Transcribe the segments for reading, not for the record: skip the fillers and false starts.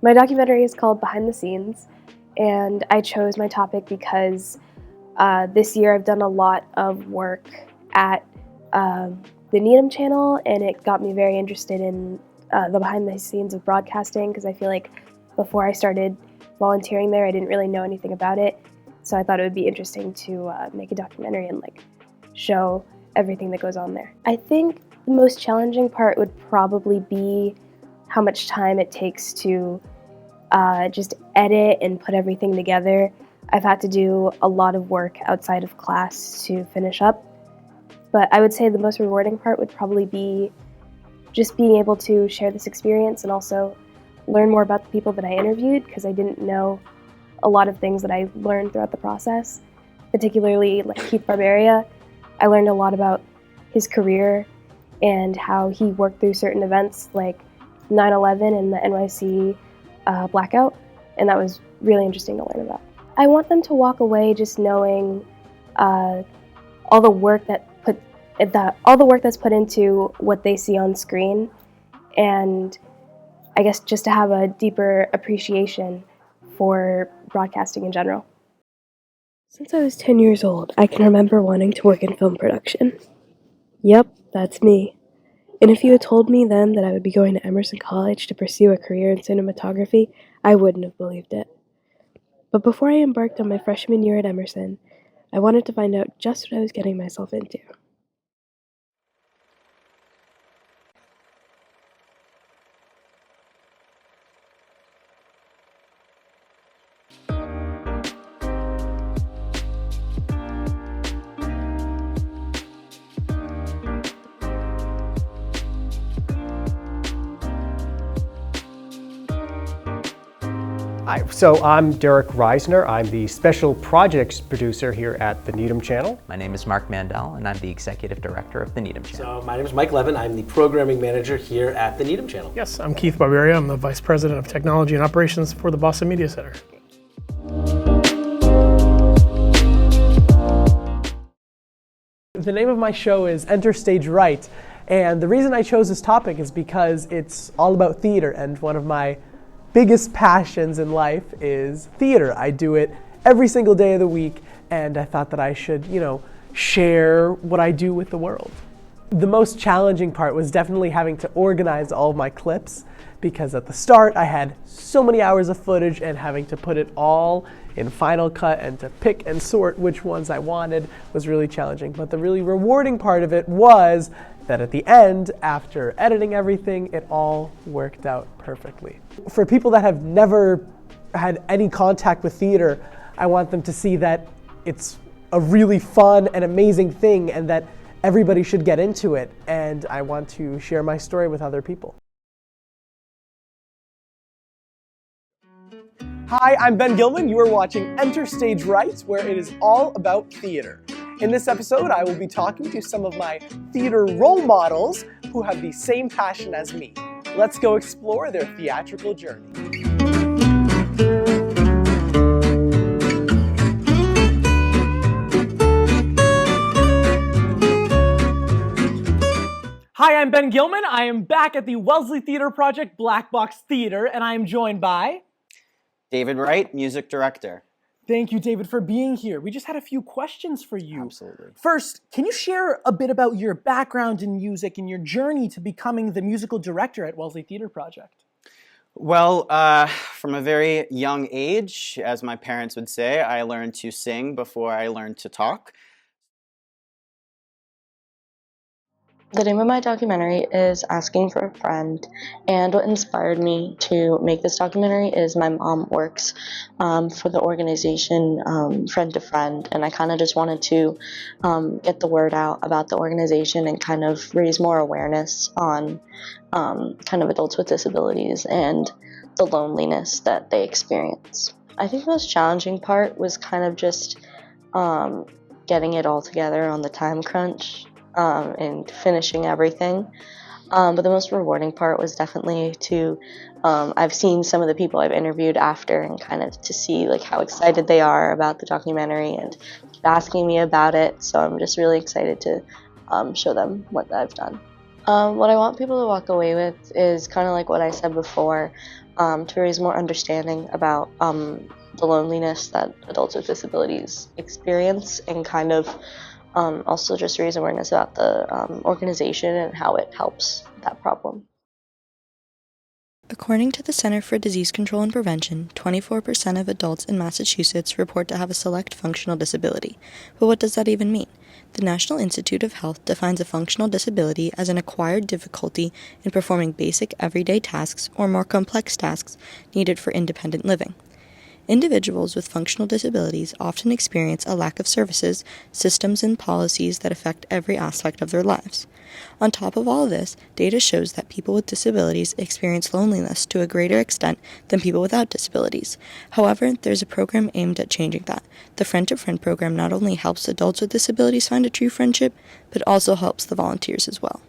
My documentary is called Behind the Scenes, and I chose my topic because this year I've done a lot of work at the Needham channel, and it got me very interested in the behind the scenes of broadcasting, because I feel like before I started volunteering there I didn't really know anything about it, so I thought it would be interesting to make a documentary and show everything that goes on there. I think the most challenging part would probably be how much time it takes to just edit and put everything together. I've had to do a lot of work outside of class to finish up, but I would say the most rewarding part would probably be just being able to share this experience and also learn more about the people that I interviewed, because I didn't know a lot of things that I learned throughout the process, particularly Keith Barbaria. I learned a lot about his career and how he worked through certain events like 9/11 and the NYC blackout, and that was really interesting to learn about. I want them to walk away just knowing all the work that's put into what they see on screen, and I guess just to have a deeper appreciation for broadcasting in general. Since I was 10 years old, I can remember wanting to work in film production. Yep, that's me. And if you had told me then that I would be going to Emerson College to pursue a career in cinematography, I wouldn't have believed it. But before I embarked on my freshman year at Emerson, I wanted to find out just what I was getting myself into. Hi, so I'm Derek Reisner. I'm the special projects producer here at the Needham channel. My name is Mark Mandel, and I'm the executive director of the Needham channel. So my name is Mike Levin. I'm the programming manager here at the Needham channel. Yes, I'm Keith Barbaria. I'm the vice president of technology and operations for the Boston Media Center. The name of my show is Enter Stage Right, and the reason I chose this topic is because it's all about theater, and one of my biggest passions in life is theater. I do it every single day of the week, and I thought that I should, share what I do with the world. The most challenging part was definitely having to organize all of my clips, because at the start I had so many hours of footage, and having to put it all in Final Cut and to pick and sort which ones I wanted was really challenging. But the really rewarding part of it was that at the end, after editing everything, it all worked out perfectly. For people that have never had any contact with theater, I want them to see that it's a really fun and amazing thing, and that everybody should get into it, and I want to share my story with other people. Hi, I'm Ben Gilman. You are watching Enter Stage Right, where it is all about theater. In this episode, I will be talking to some of my theater role models who have the same passion as me. Let's go explore their theatrical journey. Hi, I'm Ben Gilman. I am back at the Wellesley Theater Project Black Box Theater, and I am joined by David Wright, music director. Thank you, David, for being here. We just had a few questions for you. Absolutely. First, can you share a bit about your background in music and your journey to becoming the musical director at Wellesley Theater Project? Well, from a very young age, as my parents would say, I learned to sing before I learned to talk. The name of my documentary is Asking for a Friend, and what inspired me to make this documentary is my mom works for the organization Friend to Friend, and I kind of just wanted to get the word out about the organization and kind of raise more awareness on kind of adults with disabilities and the loneliness that they experience. I think the most challenging part was kind of just getting it all together on the time crunch and finishing everything. But the most rewarding part was definitely to, I've seen some of the people I've interviewed after and kind of to see like how excited they are about the documentary and keep asking me about it. So I'm just really excited to show them what I've done. What I want people to walk away with is kind of like what I said before, to raise more understanding about the loneliness that adults with disabilities experience, and kind of also just raise awareness about the organization and how it helps that problem. According to the Center for Disease Control and Prevention, 24% of adults in Massachusetts report to have a select functional disability. But what does that even mean? The National Institute of Health defines a functional disability as an acquired difficulty in performing basic everyday tasks or more complex tasks needed for independent living. Individuals with functional disabilities often experience a lack of services, systems, and policies that affect every aspect of their lives. On top of all of this, data shows that people with disabilities experience loneliness to a greater extent than people without disabilities. However, there's a program aimed at changing that. The Friend to Friend program not only helps adults with disabilities find a true friendship, but also helps the volunteers as well.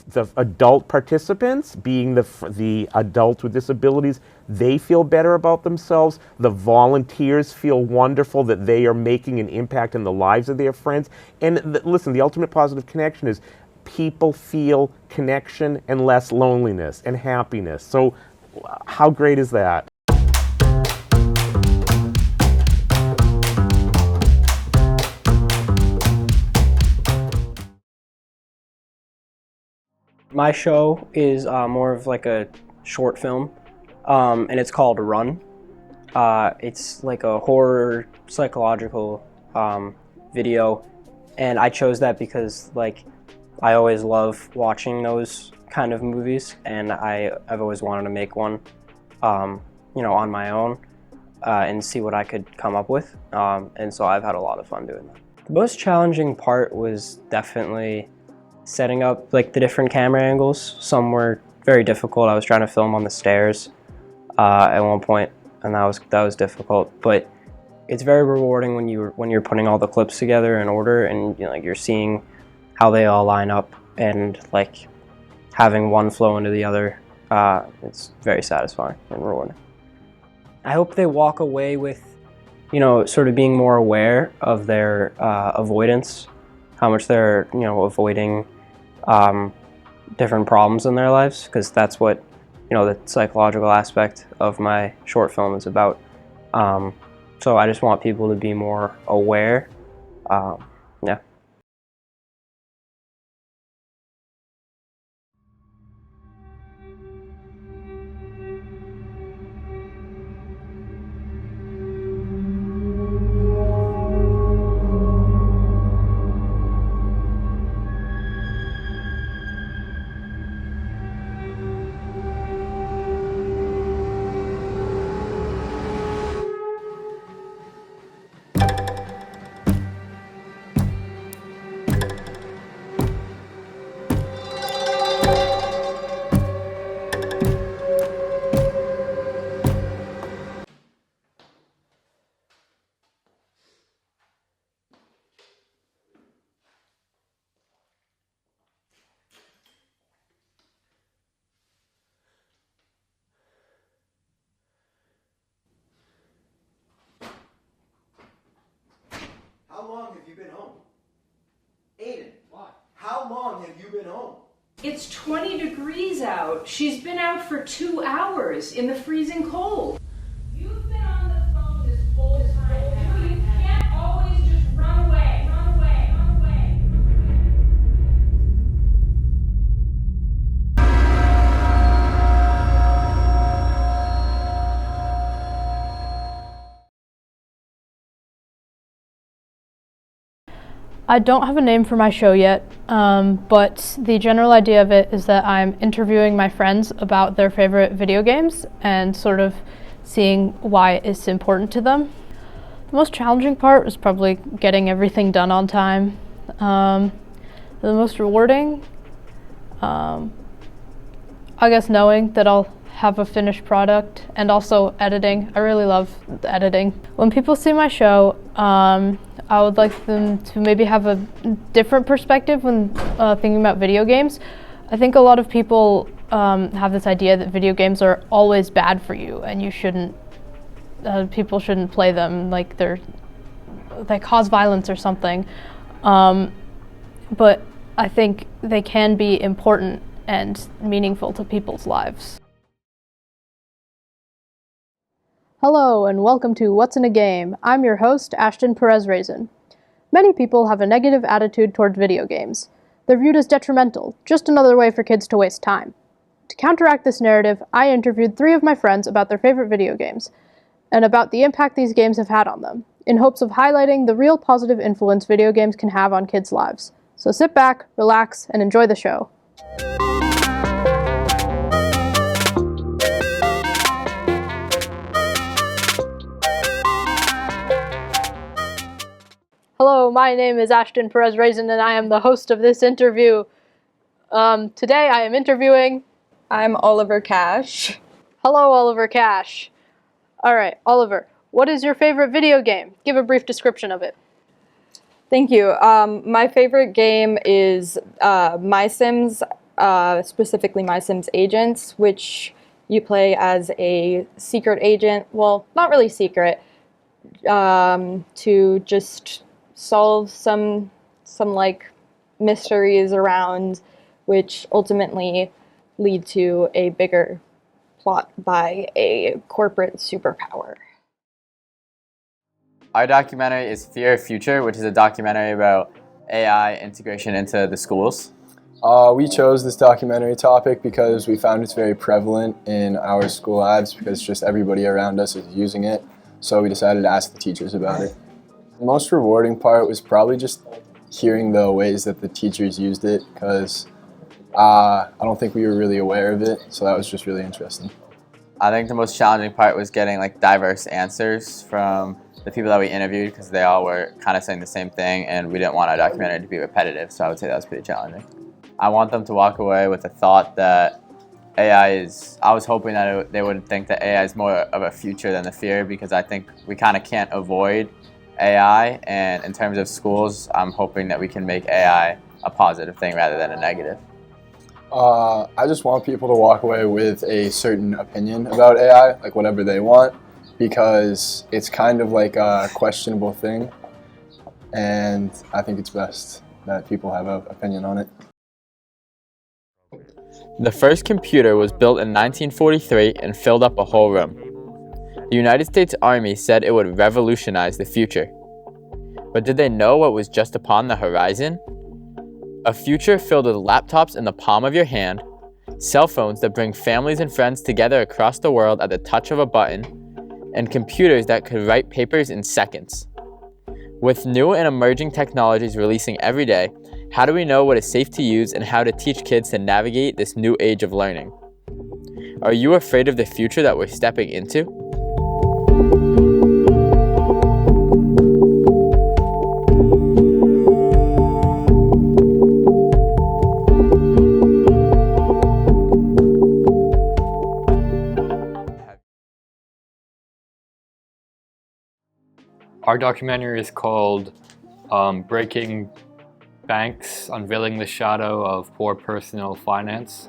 The adult participants, being the adults with disabilities, they feel better about themselves. The volunteers feel wonderful that they are making an impact in the lives of their friends. And listen, the ultimate positive connection is people feel connection and less loneliness and happiness. So how great is that? My show is more of like a short film, and it's called Run. It's like a horror psychological video, and I chose that because like I always love watching those kind of movies, and I've always wanted to make one, you know, on my own, and see what I could come up with, and so I've had a lot of fun doing that. The most challenging part was definitely setting up like the different camera angles. Some were very difficult. I was trying to film on the stairs at one point, and that was difficult. But it's very rewarding when you're putting all the clips together in order, and you know, like you're seeing how they all line up, and like having one flow into the other. It's very satisfying and rewarding. I hope they walk away with, you know, sort of being more aware of their avoidance, how much they're, you know, avoiding different problems in their lives, because that's what, you know, the psychological aspect of my short film is about. So I just want people to be more aware. Yeah. How long have you been home? Aiden, what? How long have you been home? It's 20 degrees out. She's been out for 2 hours in the freezing cold. You've been on the phone this whole time. You can't always just run away, run away, run away. I don't have a name for my show yet, but the general idea of it is that I'm interviewing my friends about their favorite video games and sort of seeing why it's important to them. The most challenging part was probably getting everything done on time. The most rewarding, I guess knowing that I'll have a finished product, and also editing. I really love the editing. When people see my show, I would like them to maybe have a different perspective when thinking about video games. I think a lot of people have this idea that video games are always bad for you, and people shouldn't play them, like they cause violence or something. But I think they can be important and meaningful to people's lives. Hello, and welcome to What's in a Game. I'm your host, Ashton Perez-Raisin. Many people have a negative attitude towards video games. They're viewed as detrimental, just another way for kids to waste time. To counteract this narrative, I interviewed 3 of my friends about their favorite video games, and about the impact these games have had on them, in hopes of highlighting the real positive influence video games can have on kids' lives. So sit back, relax, and enjoy the show. Hello, my name is Ashton Perez-Raisin, and I am the host of this interview. Today I am interviewing... I'm Oliver Cash. Hello, Oliver Cash. Alright, Oliver, what is your favorite video game? Give a brief description of it. Thank you. My favorite game is My Sims, specifically My Sims Agents, which you play as a secret agent. Well, not really secret, to just solve some like mysteries around, which ultimately lead to a bigger plot by a corporate superpower. Our documentary is Fear of Future, which is a documentary about AI integration into the schools. We chose this documentary topic because we found it's very prevalent in our school labs because just everybody around us is using it. So we decided to ask the teachers about it. The most rewarding part was probably just hearing the ways that the teachers used it because I don't think we were really aware of it. So that was just really interesting. I think the most challenging part was getting like diverse answers from the people that we interviewed because they all were kind of saying the same thing and we didn't want our documentary to be repetitive, so I would say that was pretty challenging. I want them to walk away with the thought that I was hoping that they would think that AI is more of a future than the fear, because I think we kind of can't avoid AI, and in terms of schools, I'm hoping that we can make AI a positive thing rather than a negative. I just want people to walk away with a certain opinion about AI, like whatever they want, because it's kind of like a questionable thing, and I think it's best that people have an opinion on it. The first computer was built in 1943 and filled up a whole room. The United States Army said it would revolutionize the future. But did they know what was just upon the horizon? A future filled with laptops in the palm of your hand, cell phones that bring families and friends together across the world at the touch of a button, and computers that could write papers in seconds. With new and emerging technologies releasing every day, how do we know what is safe to use and how to teach kids to navigate this new age of learning? Are you afraid of the future that we're stepping into? Our documentary is called Breaking Banks, Unveiling the Shadow of Poor Personal Finance.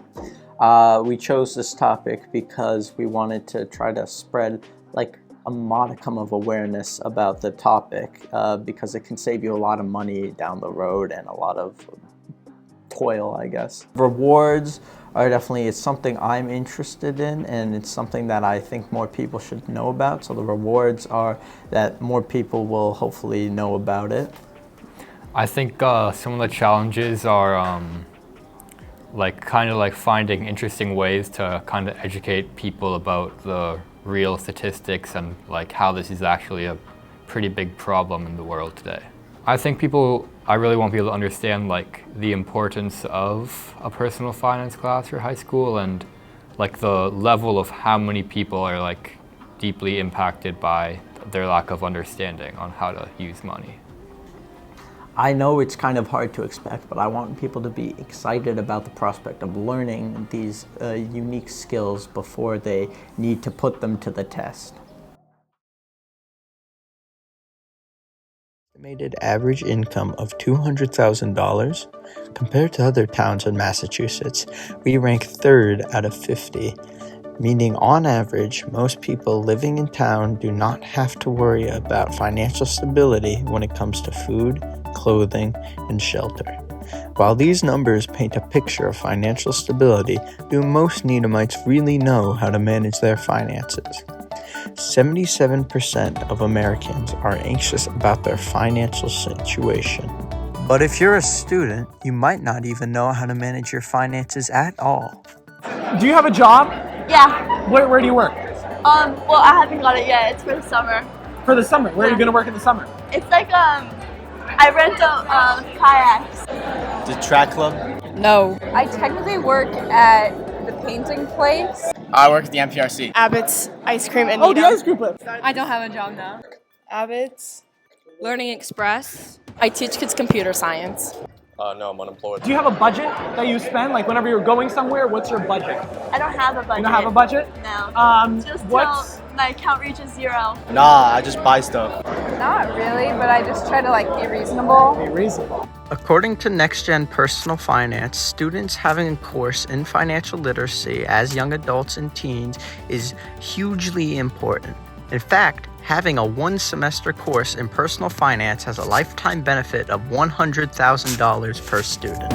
We chose this topic because we wanted to try to spread like a modicum of awareness about the topic because it can save you a lot of money down the road and a lot of toil, I guess. Rewards are definitely, it's something I'm interested in, and it's something that I think more people should know about. So the rewards are that more people will hopefully know about it. I think some of the challenges are kind of finding interesting ways to kind of educate people about the real statistics and like how this is actually a pretty big problem in the world today. I think I really want people to understand like the importance of a personal finance class for high school and like the level of how many people are like deeply impacted by their lack of understanding on how to use money. I know it's kind of hard to expect, but I want people to be excited about the prospect of learning these unique skills before they need to put them to the test. estimated average income of $200,000, compared to other towns in Massachusetts, we rank 3rd out of 50, meaning on average, most people living in town do not have to worry about financial stability when it comes to food, clothing, and shelter. While these numbers paint a picture of financial stability, do most Needhamites really know how to manage their finances? 77% of Americans are anxious about their financial situation. But if you're a student, you might not even know how to manage your finances at all. Do you have a job? Yeah. Where do you work? Well, I haven't got it yet. It's for the summer. For the summer? Where are you going to work in the summer? It's like, I rent out kayaks. The track club? No. I technically work at the painting place. I work at the MPRC. Abbott's Ice Cream and Needham. Oh, the ice cream place. I don't have a job now. Abbott's Learning Express. I teach kids computer science. No, I'm unemployed. Do you have a budget that you spend? Like whenever you're going somewhere, what's your budget? I don't have a budget. You don't have a budget? No. Just till my account reaches 0. Nah, I just buy stuff. Not really, but I just try to be reasonable. Be reasonable. According to Next Gen Personal Finance, students having a course in financial literacy as young adults and teens is hugely important. In fact, having a 1-semester course in personal finance has a lifetime benefit of $100,000 per student.